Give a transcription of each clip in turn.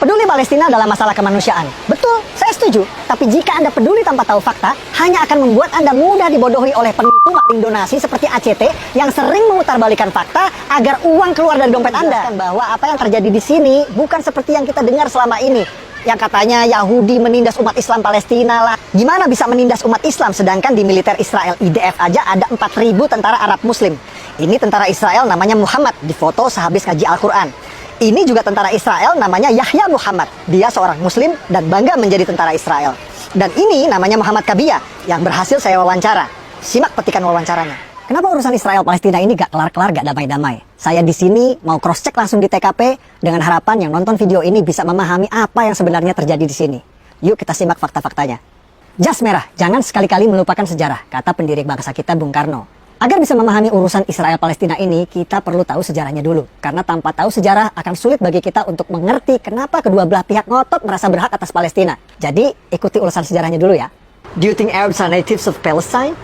Peduli Palestina dalam masalah kemanusiaan. Betul, saya setuju. Tapi jika Anda peduli tanpa tahu fakta, hanya akan membuat Anda mudah dibodohi oleh penipu maling donasi seperti ACT yang sering memutarbalikkan fakta agar uang keluar dari dompet Anda. Bahwa apa yang terjadi di sini bukan seperti yang kita dengar selama ini. Yang katanya Yahudi menindas umat Islam Palestina lah. Gimana bisa menindas umat Islam sedangkan di militer Israel IDF aja ada 4.000 tentara Arab Muslim. Ini tentara Israel namanya Muhammad, difoto sehabis ngaji Al-Quran. Ini juga tentara Israel namanya Yahya Muhammad. Dia seorang Muslim dan bangga menjadi tentara Israel. Dan ini namanya Muhammad Kabiyah yang berhasil saya wawancara. Simak petikan wawancaranya. Kenapa urusan Israel Palestina ini gak kelar-kelar, gak damai-damai? Saya di sini mau cross check langsung di TKP dengan harapan yang nonton video ini bisa memahami apa yang sebenarnya terjadi di sini. Yuk kita simak fakta-faktanya. Jas merah, jangan sekali-kali melupakan sejarah, kata pendiri bangsa kita Bung Karno. Agar bisa memahami urusan Israel Palestina ini, kita perlu tahu sejarahnya dulu. Karena tanpa tahu sejarah akan sulit bagi kita untuk mengerti kenapa kedua belah pihak ngotot merasa berhak atas Palestina. Jadi ikuti urusan sejarahnya dulu ya. Do you think Arabs are natives of Palestine?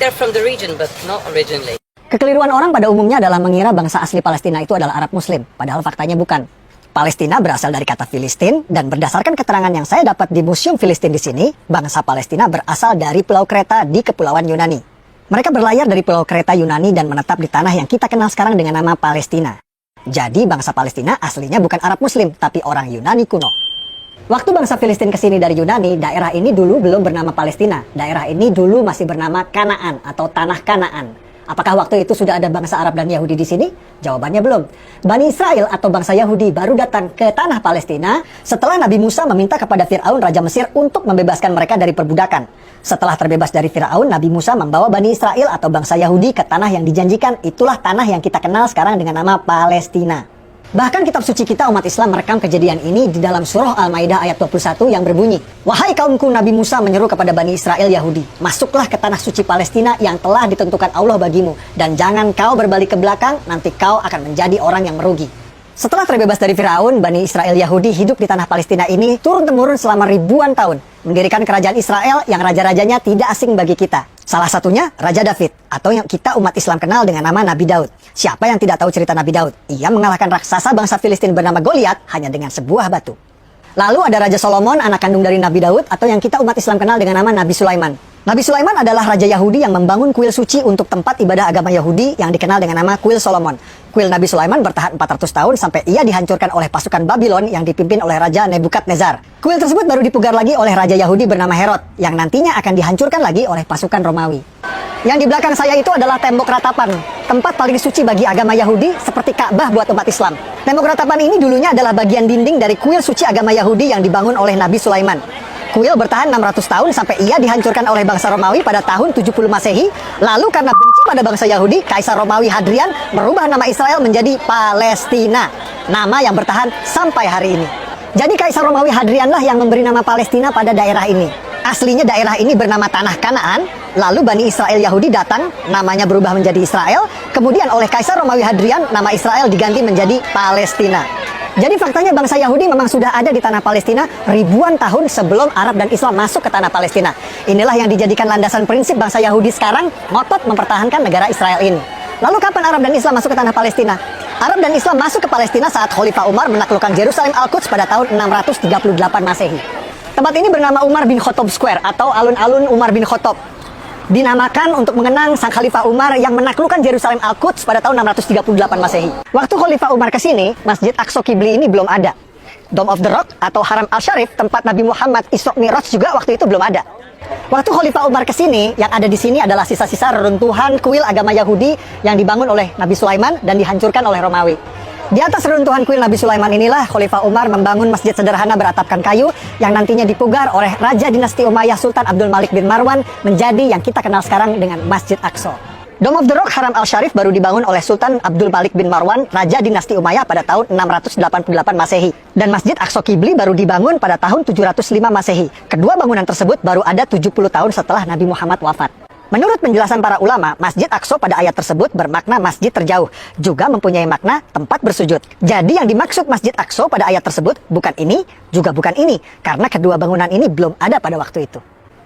They're from the region, but not originally. Kekeliruan orang pada umumnya adalah mengira bangsa asli Palestina itu adalah Arab Muslim. Padahal faktanya bukan. Palestina berasal dari kata Filistin, dan berdasarkan keterangan yang saya dapat di Museum Filistin di sini, bangsa Palestina berasal dari Pulau Kreta di Kepulauan Yunani. Mereka berlayar dari Pulau Kreta Yunani dan menetap di tanah yang kita kenal sekarang dengan nama Palestina. Jadi bangsa Palestina aslinya bukan Arab Muslim, tapi orang Yunani kuno. Waktu bangsa Filistin kesini dari Yunani, daerah ini dulu belum bernama Palestina. Daerah ini dulu masih bernama Kanaan atau Tanah Kanaan. Apakah waktu itu sudah ada bangsa Arab dan Yahudi di sini? Jawabannya belum. Bani Israel atau bangsa Yahudi baru datang ke tanah Palestina setelah Nabi Musa meminta kepada Fir'aun Raja Mesir untuk membebaskan mereka dari perbudakan. Setelah terbebas dari Fir'aun, Nabi Musa membawa Bani Israel atau bangsa Yahudi ke tanah yang dijanjikan. Itulah tanah yang kita kenal sekarang dengan nama Palestina. Bahkan kitab suci kita umat Islam merekam kejadian ini di dalam surah Al-Maidah ayat 21 yang berbunyi, "Wahai kaumku, Nabi Musa menyeru kepada Bani Israel Yahudi, masuklah ke tanah suci Palestina yang telah ditentukan Allah bagimu, dan jangan kau berbalik ke belakang, nanti kau akan menjadi orang yang merugi." Setelah terbebas dari Firaun, Bani Israel Yahudi hidup di tanah Palestina ini turun-temurun selama ribuan tahun, mendirikan kerajaan Israel yang raja-rajanya tidak asing bagi kita. Salah satunya Raja David, atau yang kita umat Islam kenal dengan nama Nabi Daud. Siapa yang tidak tahu cerita Nabi Daud? Ia mengalahkan raksasa bangsa Filistin bernama Goliat hanya dengan sebuah batu. Lalu ada Raja Solomon, anak kandung dari Nabi Daud, atau yang kita umat Islam kenal dengan nama Nabi Sulaiman. Nabi Sulaiman adalah raja Yahudi yang membangun kuil suci untuk tempat ibadah agama Yahudi yang dikenal dengan nama Kuil Solomon. Kuil Nabi Sulaiman bertahan 400 tahun sampai ia dihancurkan oleh pasukan Babylon yang dipimpin oleh Raja Nebukadnezar. Kuil tersebut baru dipugar lagi oleh raja Yahudi bernama Herod yang nantinya akan dihancurkan lagi oleh pasukan Romawi. Yang di belakang saya itu adalah tembok ratapan, tempat paling suci bagi agama Yahudi seperti Ka'bah buat umat Islam. Tembok ratapan ini dulunya adalah bagian dinding dari kuil suci agama Yahudi yang dibangun oleh Nabi Sulaiman. Kuil bertahan 600 tahun sampai ia dihancurkan oleh bangsa Romawi pada tahun 70 Masehi. Lalu karena benci pada bangsa Yahudi, Kaisar Romawi Hadrian merubah nama Israel menjadi Palestina. Nama yang bertahan sampai hari ini. Jadi Kaisar Romawi Hadrianlah yang memberi nama Palestina pada daerah ini. Aslinya daerah ini bernama Tanah Kanaan, lalu Bani Israel Yahudi datang, namanya berubah menjadi Israel, kemudian oleh Kaisar Romawi Hadrian, nama Israel diganti menjadi Palestina. Jadi faktanya bangsa Yahudi memang sudah ada di tanah Palestina ribuan tahun sebelum Arab dan Islam masuk ke tanah Palestina. Inilah yang dijadikan landasan prinsip bangsa Yahudi sekarang ngotot mempertahankan negara Israel ini. Lalu kapan Arab dan Islam masuk ke tanah Palestina? Arab dan Islam masuk ke Palestina saat Khalifah Umar menaklukkan Yerusalem Al-Quds pada tahun 638 Masehi. Tempat ini bernama Umar bin Khattab Square atau alun-alun Umar bin Khattab. Dinamakan untuk mengenang sang Khalifah Umar yang menaklukkan Yerusalem Al-Quds pada tahun 638 Masehi. Waktu Khalifah Umar ke sini, Masjid Aqsa Qibli ini belum ada. Dome of the Rock atau Haram Al-Sharif, tempat Nabi Muhammad Isra Mi'raj juga waktu itu belum ada. Waktu Khalifah Umar ke sini, yang ada di sini adalah sisa-sisa reruntuhan kuil agama Yahudi yang dibangun oleh Nabi Sulaiman dan dihancurkan oleh Romawi. Di atas reruntuhan kuil Nabi Sulaiman inilah Khalifah Umar membangun masjid sederhana beratapkan kayu yang nantinya dipugar oleh Raja Dinasti Umayyah Sultan Abdul Malik bin Marwan menjadi yang kita kenal sekarang dengan Masjid Aqsa. Dome of the Rock Haram Al-Sharif baru dibangun oleh Sultan Abdul Malik bin Marwan, Raja Dinasti Umayyah pada tahun 688 Masehi. Dan Masjid Aqsa Qibli baru dibangun pada tahun 705 Masehi. Kedua bangunan tersebut baru ada 70 tahun setelah Nabi Muhammad wafat. Menurut penjelasan para ulama, Masjid Aqsa pada ayat tersebut bermakna masjid terjauh, juga mempunyai makna tempat bersujud. Jadi yang dimaksud Masjid Aqsa pada ayat tersebut bukan ini, juga bukan ini, karena kedua bangunan ini belum ada pada waktu itu.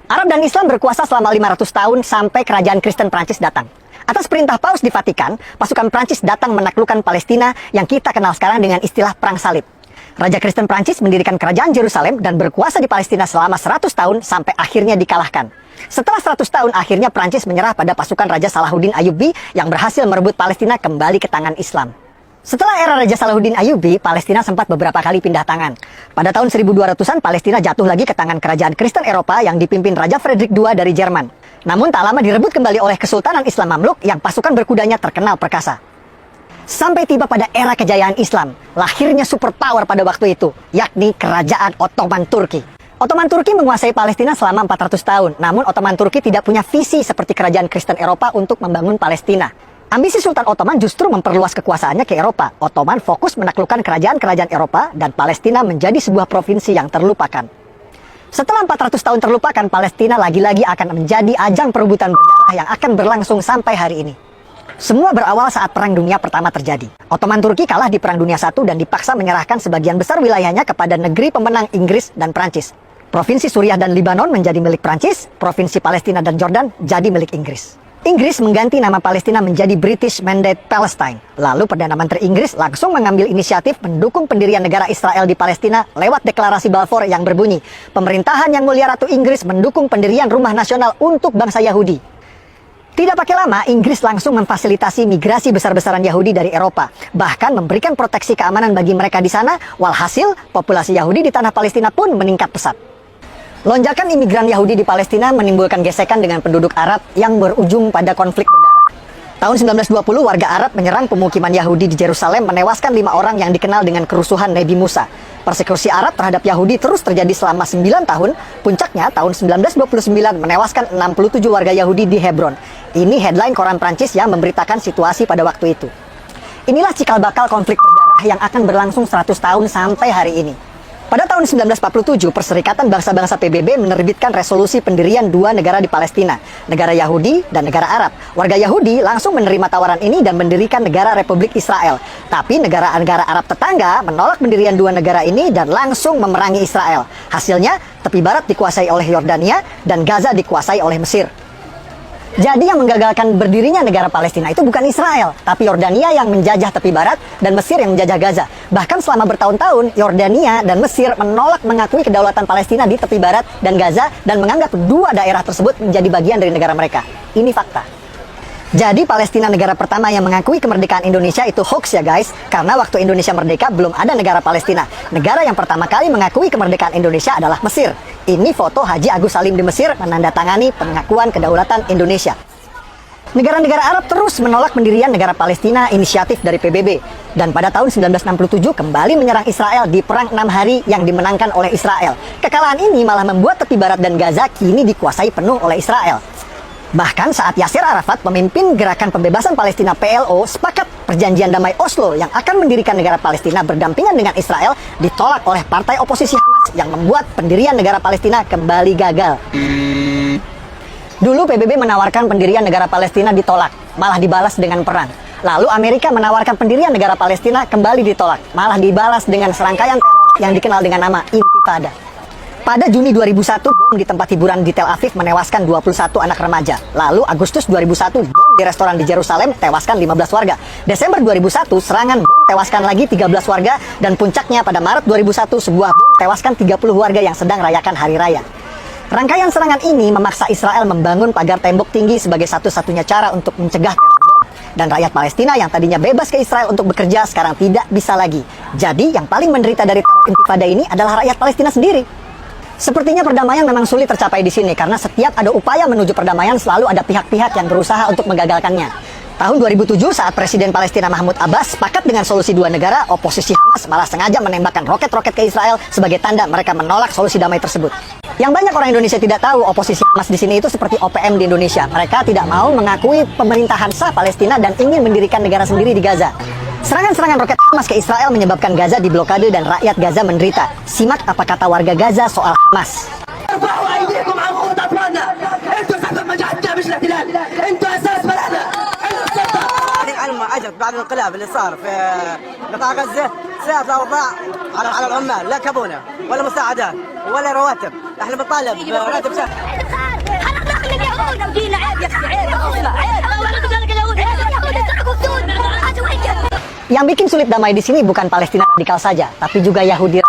Arab dan Islam berkuasa selama 500 tahun sampai kerajaan Kristen Prancis datang. Atas perintah Paus di Vatikan, pasukan Prancis datang menaklukkan Palestina yang kita kenal sekarang dengan istilah Perang Salib. Raja Kristen Prancis mendirikan kerajaan Yerusalem dan berkuasa di Palestina selama 100 tahun sampai akhirnya dikalahkan. Setelah 100 tahun, akhirnya Prancis menyerah pada pasukan Raja Salahuddin Ayyubi yang berhasil merebut Palestina kembali ke tangan Islam. Setelah era Raja Salahuddin Ayyubi, Palestina sempat beberapa kali pindah tangan. Pada tahun 1200-an, Palestina jatuh lagi ke tangan kerajaan Kristen Eropa yang dipimpin Raja Frederick II dari Jerman. Namun tak lama direbut kembali oleh Kesultanan Islam Mamluk yang pasukan berkudanya terkenal perkasa. Sampai tiba pada era kejayaan Islam, lahirnya superpower pada waktu itu, yakni Kerajaan Ottoman Turki. Ottoman Turki menguasai Palestina selama 400 tahun, namun Ottoman Turki tidak punya visi seperti kerajaan Kristen Eropa untuk membangun Palestina. Ambisi Sultan Ottoman justru memperluas kekuasaannya ke Eropa. Ottoman fokus menaklukkan kerajaan-kerajaan Eropa dan Palestina menjadi sebuah provinsi yang terlupakan. Setelah 400 tahun terlupakan, Palestina lagi-lagi akan menjadi ajang perebutan berdarah yang akan berlangsung sampai hari ini. Semua berawal saat Perang Dunia Pertama terjadi. Ottoman Turki kalah di Perang Dunia I dan dipaksa menyerahkan sebagian besar wilayahnya kepada negeri pemenang Inggris dan Prancis. Provinsi Suriah dan Libanon menjadi milik Prancis, provinsi Palestina dan Jordan jadi milik Inggris. Inggris mengganti nama Palestina menjadi British Mandate Palestine. Lalu Perdana Menteri Inggris langsung mengambil inisiatif mendukung pendirian negara Israel di Palestina lewat deklarasi Balfour yang berbunyi, "Pemerintahan Yang Mulia Ratu Inggris mendukung pendirian rumah nasional untuk bangsa Yahudi." Tidak pakai lama, Inggris langsung memfasilitasi migrasi besar-besaran Yahudi dari Eropa, bahkan memberikan proteksi keamanan bagi mereka di sana, walhasil populasi Yahudi di tanah Palestina pun meningkat pesat. Lonjakan imigran Yahudi di Palestina menimbulkan gesekan dengan penduduk Arab yang berujung pada konflik berdarah. Tahun 1920, warga Arab menyerang pemukiman Yahudi di Yerusalem, menewaskan 5 orang yang dikenal dengan kerusuhan Nabi Musa. Persekusi Arab terhadap Yahudi terus terjadi selama 9 tahun, puncaknya tahun 1929 menewaskan 67 warga Yahudi di Hebron. Ini headline koran Prancis yang memberitakan situasi pada waktu itu. Inilah cikal bakal konflik berdarah yang akan berlangsung 100 tahun sampai hari ini. Pada tahun 1947, Perserikatan Bangsa-Bangsa PBB menerbitkan resolusi pendirian 2 negara di Palestina, negara Yahudi dan negara Arab. Warga Yahudi langsung menerima tawaran ini dan mendirikan negara Republik Israel. Tapi negara-negara Arab tetangga menolak pendirian 2 negara ini dan langsung memerangi Israel. Hasilnya, tepi barat dikuasai oleh Yordania dan Gaza dikuasai oleh Mesir. Jadi yang menggagalkan berdirinya negara Palestina itu bukan Israel, tapi Yordania yang menjajah tepi barat dan Mesir yang menjajah Gaza. Bahkan selama bertahun-tahun, Yordania dan Mesir menolak mengakui kedaulatan Palestina di tepi barat dan Gaza dan menganggap 2 daerah tersebut menjadi bagian dari negara mereka. Ini fakta. Jadi Palestina negara pertama yang mengakui kemerdekaan Indonesia itu hoax ya guys, karena waktu Indonesia merdeka belum ada negara Palestina. Negara yang pertama kali mengakui kemerdekaan Indonesia adalah Mesir. Ini foto Haji Agus Salim di Mesir menandatangani pengakuan kedaulatan Indonesia. Negara-negara Arab terus menolak pendirian negara Palestina inisiatif dari PBB. Dan pada tahun 1967 kembali menyerang Israel di Perang 6 Hari yang dimenangkan oleh Israel. Kekalahan ini malah membuat tepi barat dan Gaza kini dikuasai penuh oleh Israel. Bahkan saat Yasser Arafat, pemimpin Gerakan Pembebasan Palestina PLO, sepakat perjanjian damai Oslo yang akan mendirikan negara Palestina berdampingan dengan Israel ditolak oleh partai oposisi Hamas yang membuat pendirian negara Palestina kembali gagal. Dulu PBB menawarkan pendirian negara Palestina ditolak, malah dibalas dengan perang. Lalu Amerika menawarkan pendirian negara Palestina kembali ditolak, malah dibalas dengan serangkaian teror yang dikenal dengan nama Intifada. Pada Juni 2001, bom di tempat hiburan di Tel Aviv menewaskan 21 anak remaja. Lalu Agustus 2001, bom di restoran di Yerusalem tewaskan 15 warga. Desember 2001, serangan bom tewaskan lagi 13 warga. Dan puncaknya pada Maret 2001, sebuah bom tewaskan 30 warga yang sedang rayakan hari raya. Rangkaian serangan ini memaksa Israel membangun pagar tembok tinggi sebagai satu-satunya cara untuk mencegah teror bom. Dan rakyat Palestina yang tadinya bebas ke Israel untuk bekerja sekarang tidak bisa lagi. Jadi yang paling menderita dari teror intifada ini adalah rakyat Palestina sendiri. Sepertinya perdamaian memang sulit tercapai di sini karena setiap ada upaya menuju perdamaian selalu ada pihak-pihak yang berusaha untuk menggagalkannya. Tahun 2007 saat Presiden Palestina Mahmud Abbas sepakat dengan solusi 2 negara, oposisi Hamas malah sengaja menembakkan roket-roket ke Israel sebagai tanda mereka menolak solusi damai tersebut. Yang banyak orang Indonesia tidak tahu, oposisi Hamas di sini itu seperti OPM di Indonesia. Mereka tidak mau mengakui pemerintahan sah Palestina dan ingin mendirikan negara sendiri di Gaza. Serangan-serangan roket Hamas ke Israel menyebabkan Gaza diblokade dan rakyat Gaza menderita. Simak apa kata warga Gaza soal Hamas. اجت بعد الانقلاب اللي صار في قطاع غزه سيئت الاوضاع على العمال، لا كابونه ولا مساعدات ولا رواتب، احنا بنطالب براتب شهر. خلقنا اليهود ودينا عيب يا اخي عيب عيب. Yang bikin sulit damai di sini bukan Palestina radikal saja, tapi juga Yahudi